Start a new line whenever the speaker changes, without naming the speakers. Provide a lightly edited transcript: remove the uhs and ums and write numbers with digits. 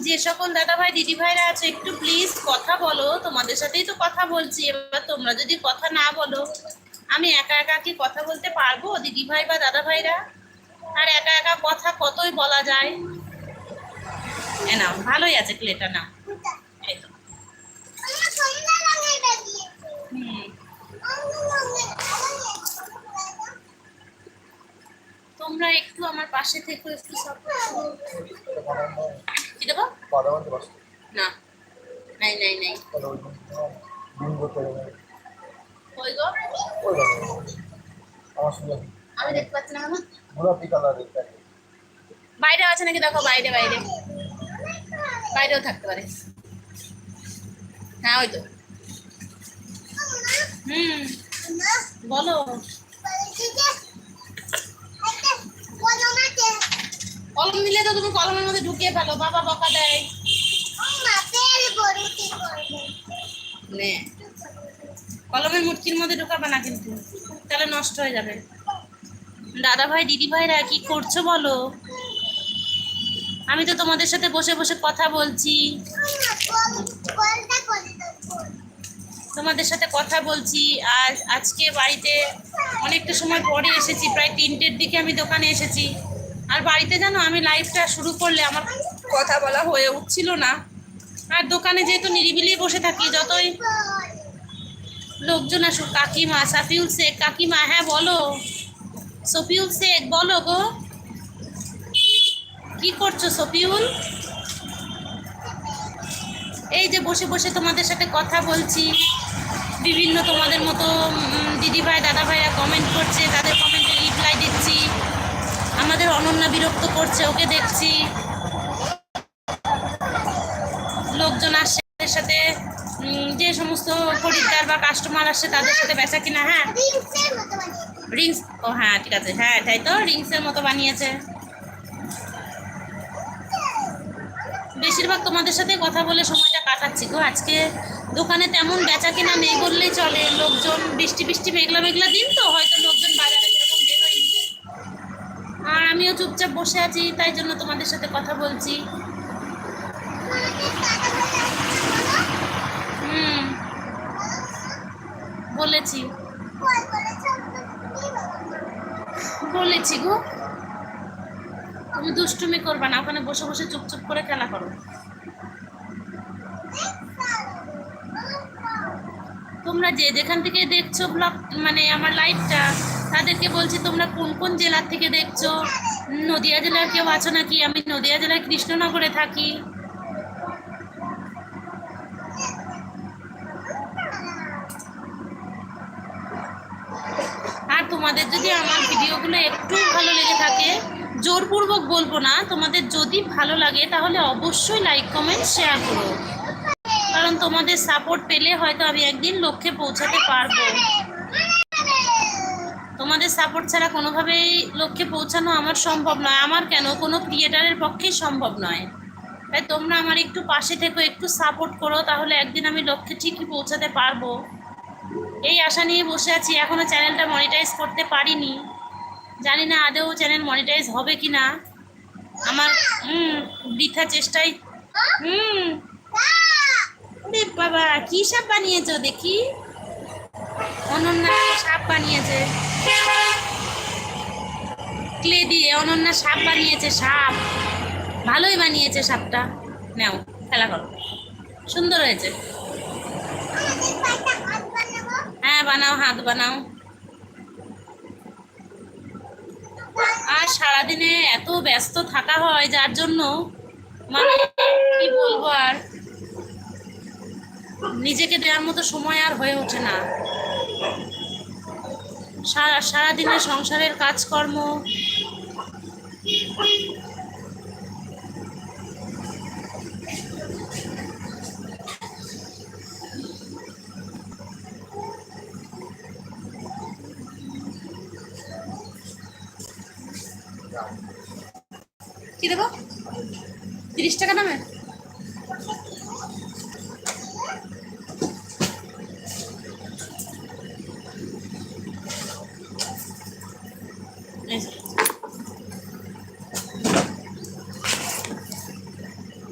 যে সকল দাদা ভাই দিদি ভাইরা আছে একটু প্লিজ কথা বলো, তোমাদের সাথেই তো কথা বলছি। এবার তোমরা যদি কথা না বলো, আমি একা একা কি কথা বলতে পারবো দিদি ভাই বা দাদা ভাইরা? আর একা একা কথা কতই বলা যায়। নাও, ভালোই আছে ক্লেটা, নাও। এই তো। তোমরা একটু আমার পাশে থেকে একটু কি দেবো না, নাই নাই নাই। ওই গো, আমি দেখতে পাচ্ছি না কেন? বাইরে আছে নাকি দেখো, বাইরে বাইরে বাইরেও থাকতে পারে। হ্যাঁ ওই তো। বলো। কলম নিলে তো তুমি কলমের মধ্যে ঢুকিয়ে ফেলো, বাবা বকা দেয়। কলমের মুটকির মধ্যে ঢুকাবে না কিন্তু, তাহলে নষ্ট হয়ে যাবে। দাদা ভাই দিদি ভাইরা কি করছো বলো? আমি তো তোমাদের সাথে বসে বসে কথা বলছি, তোমাদের সাথে কথা বলছি। আর আজকে বাড়িতে অনেকটা সময় পরে এসেছি, প্রায় 3টের দিকে আমি দোকানে এসেছি। আর বাড়িতে জানো, আমি লাইভটা শুরু করলে আমার কথা বলা হয়ে উঠছিল না। আর দোকানে যেহেতু নিরিবিলি বসে থাকি, যতই লোকজন আসুক। কাকিমা, সাফিউল শেখ কাকিমা, হ্যাঁ বলো। সফিউল শেখ বলো গো, কি করছো সফিউল? এই যে বসে বসে তোমাদের সাথে কথা বলছি। বিভিন্ন তোমাদের মতো দিদি ভাই দাদা ভাইরা কমেন্ট করছে, তাদের কমেন্টে রিপ্লাই দিচ্ছি। আমাদের অনন্যা বিরক্ত করছে, ওকে দেখছি। লোকজন আসছে, তাদের সাথে যে সমস্ত খরিদ্দার বা কাস্টমার আসছে তাদের সাথে বেচা কিনা। হ্যাঁ রিংস, ও হ্যাঁ ঠিক আছে, হ্যাঁ তাই তো, রিংসের মতো বানিয়েছে। বেশিরভাগ তোমাদের সাথে কথা বলে সময়টা কাটাচ্ছি গো। আজকে দোকানে তেমন বেচা কিনা নেই বললেই চলে। লোকজন, বৃষ্টি বৃষ্টি মেঘলা মেঘলা দিন তো, হয়তো লোকজন বাজারে সেরকম বেরোয়নি। আর আমিও চুপচাপ বসে আছি, তাই জন্য তোমাদের সাথে কথা বলছি। বলেছি বলেছি গো, তুমি দুষ্টুমি করবা না, ওখানে বসে বসে চুপচুপ করে খেলা করো। তোমরা যে যেখান থেকে দেখছো ব্লগ, মানে আমার লাইভটা, তাদেরকে বলছি তোমরা কোন কোন জেলার থেকে দেখছো। নদিয়া জেলার কেউ আছো নাকি? আমি নদিয়া জেলার কৃষ্ণনগরে থাকি। আর তোমাদের যদি আমার ভিডিওগুলো একটু ভালো লেগে থাকে, জোরপূর্বক বলবো না, তোমাদের যদি ভালো লাগে তাহলে অবশ্যই লাইক কমেন্ট শেয়ার করো। কারণ তোমাদের সাপোর্ট পেলে হয়তো আমি একদিন লক্ষ্যে পৌঁছাতে পারবো। তোমাদের সাপোর্ট ছাড়া কোনোভাবেই লক্ষ্যে পৌঁছানো আমার সম্ভব নয়, আমার কেন, কোনো ক্রিয়েটারের পক্ষেই সম্ভব নয়। তাই তোমরা আমার একটু পাশে থেকো, একটু সাপোর্ট করো, তাহলে একদিন আমি লক্ষ্যে ঠিকই পৌঁছাতে পারবো। এই আশা নিয়ে বসে আছি। এখনো চ্যানেলটা মনিটাইজ করতে পারিনি, জানি না আদৌ চ্যানেল মনিটাইজ হবে কি না। আমার বৃথা চেষ্টাই। বাবা কি সাপ বানিয়েছো দেখি? অনন্যা সাপ বানিয়েছে ক্লে দিয়ে, অনন্যা সাপ বানিয়েছে, সাপ। ভালোই বানিয়েছে সাপটা। নাও খেলা করো, সুন্দর হয়েছে। হ্যাঁ বানাও, হাত বানাও। আর সারাদিনে এত ব্যস্ত থাকা হয়, যার জন্য মানে কি বলবো, আর নিজেকে দেওয়ার মতো সময় আর হয়ে ওঠে না। সারাদিনে সংসারের কাজকর্ম, কি দেবো? 30 টাকা দামে